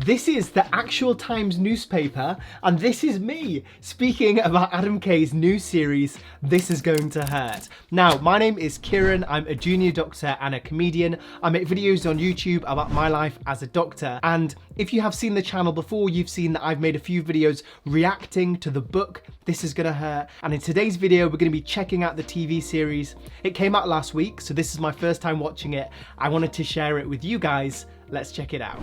This is the actual Times newspaper, and this is me speaking about Adam Kay's new series, This Is Going to Hurt. Now, my name is Kiran, I'm a junior doctor and a comedian. I make videos on YouTube about my life as a doctor, and if you have seen the channel before, you've seen that I've made a few videos reacting to the book, This Is Gonna Hurt, and in today's video, we're gonna be checking out the TV series. It came out last week, so this is my first time watching it. I wanted to share it with you guys. Let's check it out.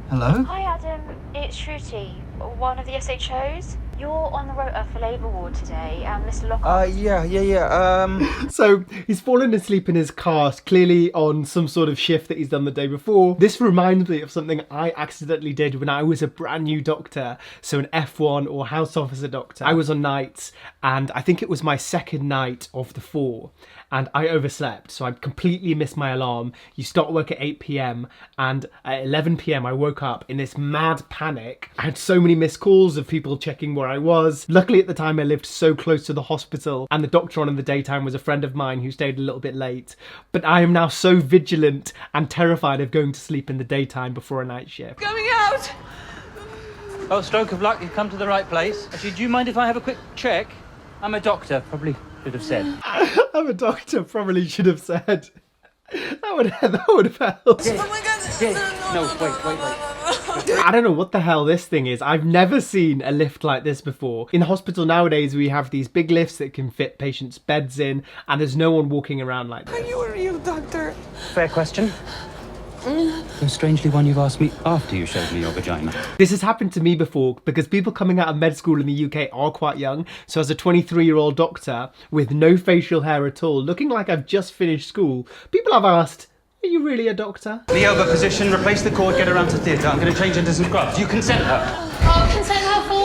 Hello? Hi Adam, it's Shruti, one of the SHOs. You're on the rota for labour ward today, and Mr. Lockhart. Yeah. So he's fallen asleep in his car, clearly on some sort of shift that he's done the day before. This reminds me of something I accidentally did when I was a brand new doctor, so an F1 or house officer doctor. I was on nights, and I think it was my second night of the 4, and I overslept, so I completely missed my alarm. You start work at 8 PM, and at 11 PM I woke up in this mad panic. I had so many missed calls of people checking where I was. Luckily at the time I lived so close to the hospital, and the doctor on in the daytime was a friend of mine who stayed a little bit late. But I am now so vigilant and terrified of going to sleep in the daytime before a night shift. Coming out! Oh, stroke of luck, you've come to the right place. Actually, do you mind if I have a quick check? I'm a doctor, probably should have said. I'm a doctor, probably should have said. That would have helped. Oh my god! No, wait. I don't know what the hell this thing is. I've never seen a lift like this before. In hospital nowadays, we have these big lifts that can fit patients' beds in, and there's no one walking around like Are this. you a real doctor? Fair question. Strangely one you've asked me after you showed me your vagina. This has happened to me before because people coming out of med school in the UK are quite young. So as a 23-year-old doctor with no facial hair at all, looking like I've just finished school, people have asked, are you really a doctor? The elbow position, replace the cord, get her around to theatre. I'm going to change into some scrubs. You consent her? Oh, consent her for?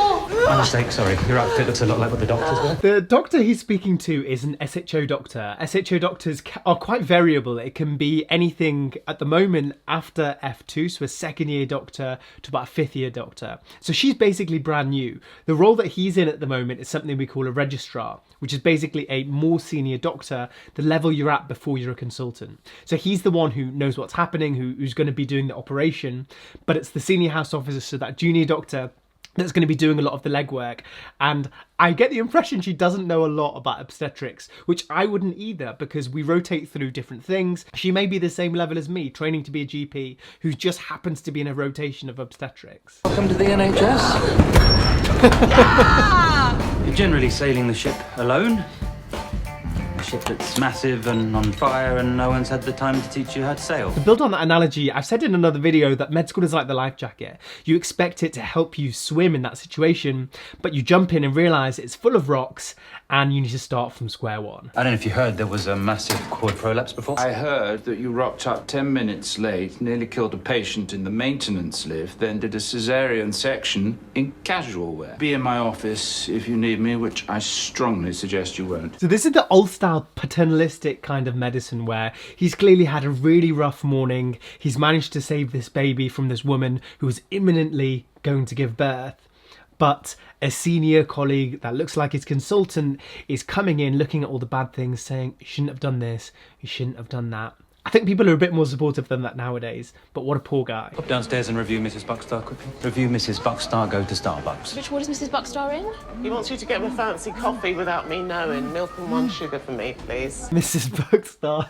My mistake, sorry. Your outfit looks a lot like what the doctors wear. The doctor he's speaking to is an SHO doctor. SHO doctors are quite variable. It can be anything at the moment after F2, so a second year doctor to about a 5th year doctor. So she's basically brand new. The role that he's in at the moment is something we call a registrar, which is basically a more senior doctor, the level you're at before you're a consultant. So he's the one who knows what's happening, who's going to be doing the operation, but it's the senior house officer, so that junior doctor that's going to be doing a lot of the legwork. And I get the impression she doesn't know a lot about obstetrics, which I wouldn't either, because we rotate through different things. She may be the same level as me, training to be a GP, who just happens to be in a rotation of obstetrics. Welcome to the NHS. You're generally sailing the ship alone. A ship that's massive and on fire, and no one's had the time to teach you how to sail. To build on that analogy, I've said in another video that med school is like the life jacket. You expect it to help you swim in that situation, but you jump in and realise it's full of rocks and you need to start from square one. I don't know if you heard there was a massive quad prolapse before. I heard that you rocked up 10 minutes late, nearly killed a patient in the maintenance lift, then did a cesarean section in casual wear. Be in my office if you need me, which I strongly suggest you won't. So this is the old style paternalistic kind of medicine where he's clearly had a really rough morning. He's managed to save this baby from this woman who is imminently going to give birth. But a senior colleague that looks like his consultant is coming in, looking at all the bad things, saying, you shouldn't have done this, you shouldn't have done that. I think people are a bit more supportive than that nowadays, but what a poor guy. Pop downstairs and review Mrs. Buckster quickly. Review Mrs. Buckster, go to Starbucks. Which ward is Mrs. Buckster in? He wants you to get him a fancy coffee without me knowing. Milk and 1 sugar for me, please. Mrs. Buckster,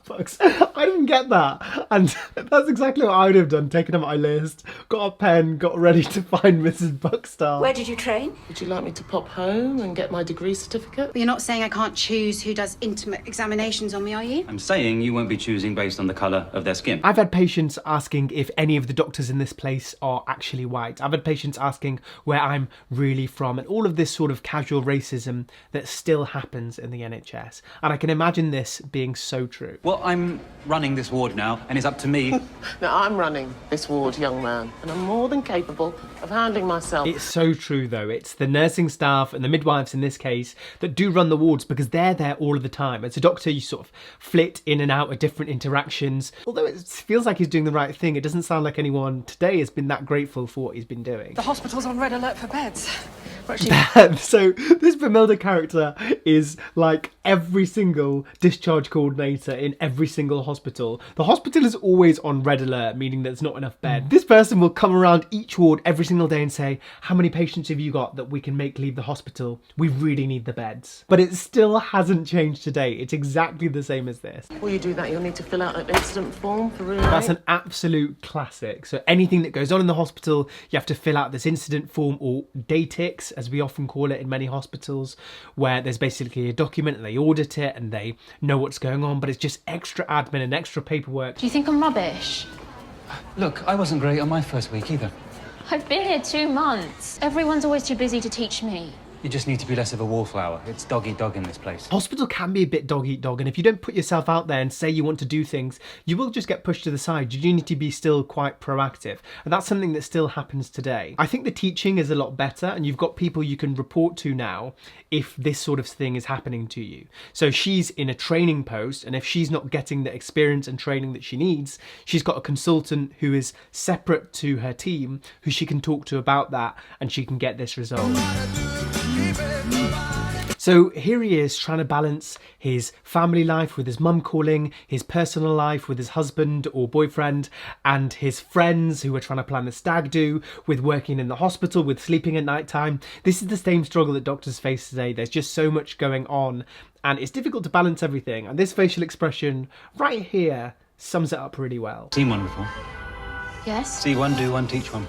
Starbucks. I didn't get that. And that's exactly what I would have done, taken up my list, got a pen, got ready to find Mrs. Buckster. Where did you train? Would you like me to pop home and get my degree certificate? But you're not saying I can't choose who does intimate examinations on me, are you? I'm saying you won't be choosing based on the colour of their skin. I've had patients asking if any of the doctors in this place are actually white. I've had patients asking where I'm really from, and all of this sort of casual racism that still happens in the NHS. And I can imagine this being so true. Well, I'm running this ward now, and it's up to me. Now, I'm running this ward, young man, and I'm more than capable of handling myself. It's so true though. It's the nursing staff and the midwives in this case that do run the wards because they're there all of the time. As a doctor, you sort of flit in and out of different interactions. Although it feels like he's doing the right thing, it doesn't sound like anyone today has been that grateful for what he's been doing. The hospital's on red alert for beds. We're actually... So this Vermilda character is like every single discharge coordinator in every single hospital. The hospital is always on red alert, meaning there's not enough bed. This person will come around each ward every single day and say, how many patients have you got that we can make leave the hospital? We really need the beds. But it still hasn't changed today. It's exactly the same as this. Before you do that, you'll need to fill out an incident form for room That's 8. an absolute classic. So anything that goes on in the hospital, you have to fill out this incident form, or DATIX, as we often call it in many hospitals, where there's basically a document and they audit it and they know what's going on, but it's just extra admin and extra paperwork. Do you think I'm rubbish? Look, I wasn't great on my first week either. I've been here 2 months. Everyone's always too busy to teach me. You just need to be less of a wallflower. It's dog-eat-dog in this place. Hospital can be a bit dog-eat-dog, and if you don't put yourself out there and say you want to do things, you will just get pushed to the side. You do need to be still quite proactive, and that's something that still happens today. I think the teaching is a lot better, and you've got people you can report to now if this sort of thing is happening to you. So she's in a training post, and if she's not getting the experience and training that she needs, she's got a consultant who is separate to her team who she can talk to about that, and she can get this resolved. So here he is trying to balance his family life with his mum calling, his personal life with his husband or boyfriend, and his friends who are trying to plan the stag do, with working in the hospital, with sleeping at night time. This is the same struggle that doctors face today. There's just so much going on, and it's difficult to balance everything. And this facial expression right here sums it up really well. Seen one before? Yes? See one, do one, teach one.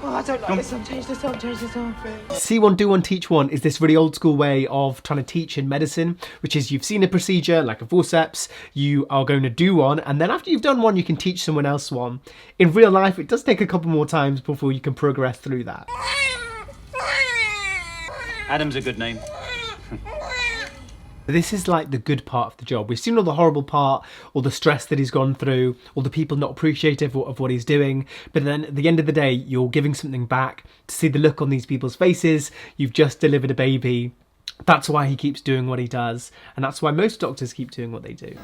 Oh, I don't like this one. Change this on, change this on. See one, do one, teach one is this really old school way of trying to teach in medicine, which is you've seen a procedure like a forceps, you are going to do one, and then after you've done one, you can teach someone else one. In real life, it does take a couple more times before you can progress through that. Adam's a good name. This is like the good part of the job. We've seen all the horrible part, all the stress that he's gone through, all the people not appreciative of what he's doing. But then at the end of the day, you're giving something back. To see the look on these people's faces, you've just delivered a baby. That's why he keeps doing what he does. And that's why most doctors keep doing what they do.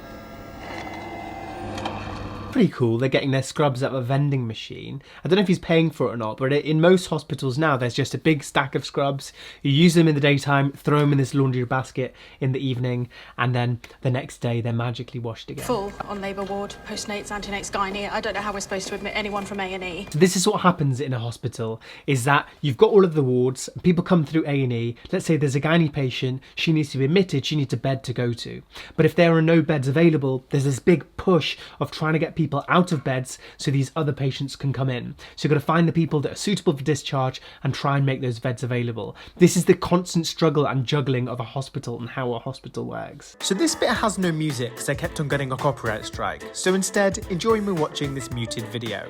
Pretty cool. They're getting their scrubs out of a vending machine. I don't know if he's paying for it or not, but in most hospitals now, there's just a big stack of scrubs. You use them in the daytime, throw them in this laundry basket in the evening, and then the next day they're magically washed again. Full on labour ward, postnates, antenates, gynae. I don't know how we're supposed to admit anyone from A&E. So this is what happens in a hospital, is that you've got all of the wards, people come through A&E, let's say there's a gynae patient, she needs to be admitted, she needs a bed to go to. But if there are no beds available, there's this big push of trying to get people out of beds so these other patients can come in. So you've got to find the people that are suitable for discharge and try and make those beds available. This is the constant struggle and juggling of a hospital and how a hospital works. So this bit has no music because I kept on getting a copyright strike. So instead, enjoy me watching this muted video.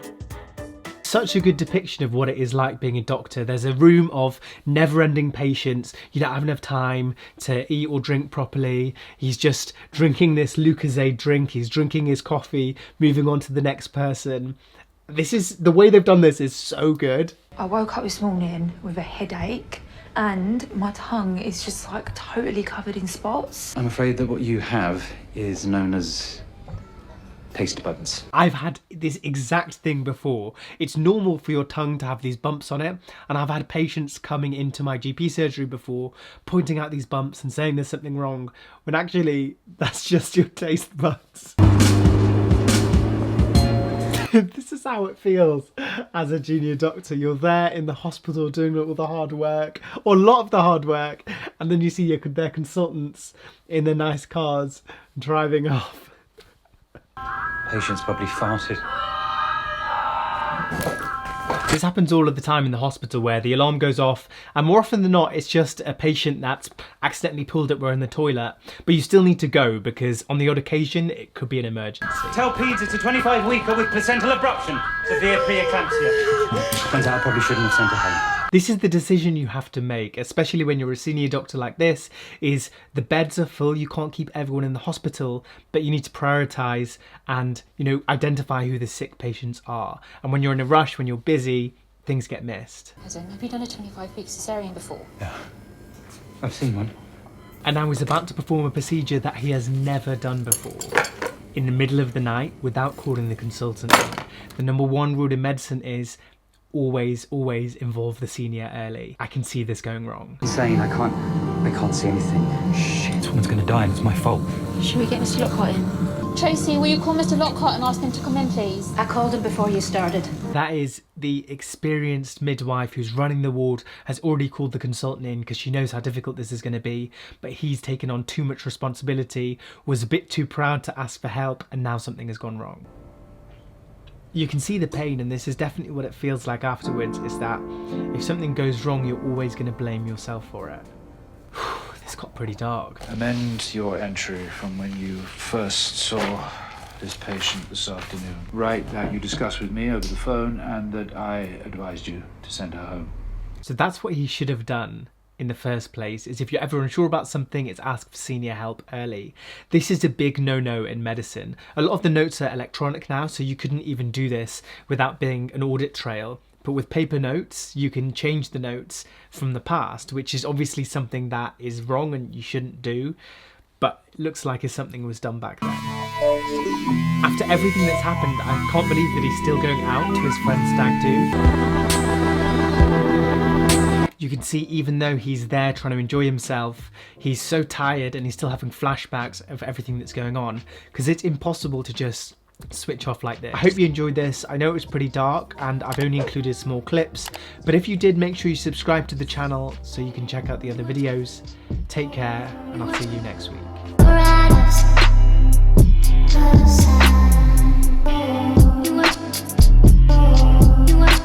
Such a good depiction of what it is like being a doctor. There's a room of never-ending patients. You don't have enough time to eat or drink properly. He's just drinking this Lucozade drink. He's drinking his coffee, moving on to the next person. This is, the way they've done this is so good. I woke up this morning with a headache and my tongue is just like totally covered in spots. I'm afraid that what you have is known as taste buds. I've had this exact thing before. It's normal for your tongue to have these bumps on it, and I've had patients coming into my GP surgery before pointing out these bumps and saying there's something wrong, when actually that's just your taste buds. This is how it feels as a junior doctor. You're there in the hospital doing all the hard work, or a lot of the hard work, and then you see their consultants in their nice cars driving off. Patients probably farted. This happens all of the time in the hospital where the alarm goes off, and more often than not it's just a patient that's accidentally pulled up where in the toilet, but you still need to go because on the odd occasion it could be an emergency. Tell peds it's a 25-weeker with placental abruption, severe preeclampsia. Turns out I probably shouldn't have sent her home. This is the decision you have to make, especially when you're a senior doctor like this, is the beds are full, you can't keep everyone in the hospital, but you need to prioritise and, identify who the sick patients are. And when you're in a rush, when you're busy, things get missed. Have you done a 25-week cesarean before? Yeah, I've seen one. And now he's about to perform a procedure that he has never done before. In the middle of the night, without calling the consultant in. The number one rule in medicine is always involve the senior early. I can see this going wrong. Insane, I can't see anything. Shit, someone's gonna die and it's my fault. Should we get Mr. Lockhart in? Tracy, will you call Mr. Lockhart and ask him to come in, please? I called him before you started. That is the experienced midwife who's running the ward, has already called the consultant in because she knows how difficult this is going to be, but he's taken on too much responsibility, was a bit too proud to ask for help, and now something has gone wrong. You can see the pain, and this is definitely what it feels like afterwards, is that if something goes wrong, you're always going to blame yourself for it. This got pretty dark. Amend your entry from when you first saw this patient this afternoon. Write that you discussed with me over the phone and that I advised you to send her home. So that's what he should have done in the first place, is if you're ever unsure about something, it's ask for senior help early. This is a big no-no in medicine. A lot of the notes are electronic now, so you couldn't even do this without being an audit trail. But with paper notes, you can change the notes from the past, which is obviously something that is wrong and you shouldn't do, but it looks like if something was done back then. After everything that's happened, I can't believe that he's still going out to his friend's stag do. You can see even though he's there trying to enjoy himself, he's so tired and he's still having flashbacks of everything that's going on, because it's impossible to just switch off like this. I hope you enjoyed this. I know it was pretty dark and I've only included small clips, but if you did, make sure you subscribe to the channel so you can check out the other videos. Take care and I'll see you next week.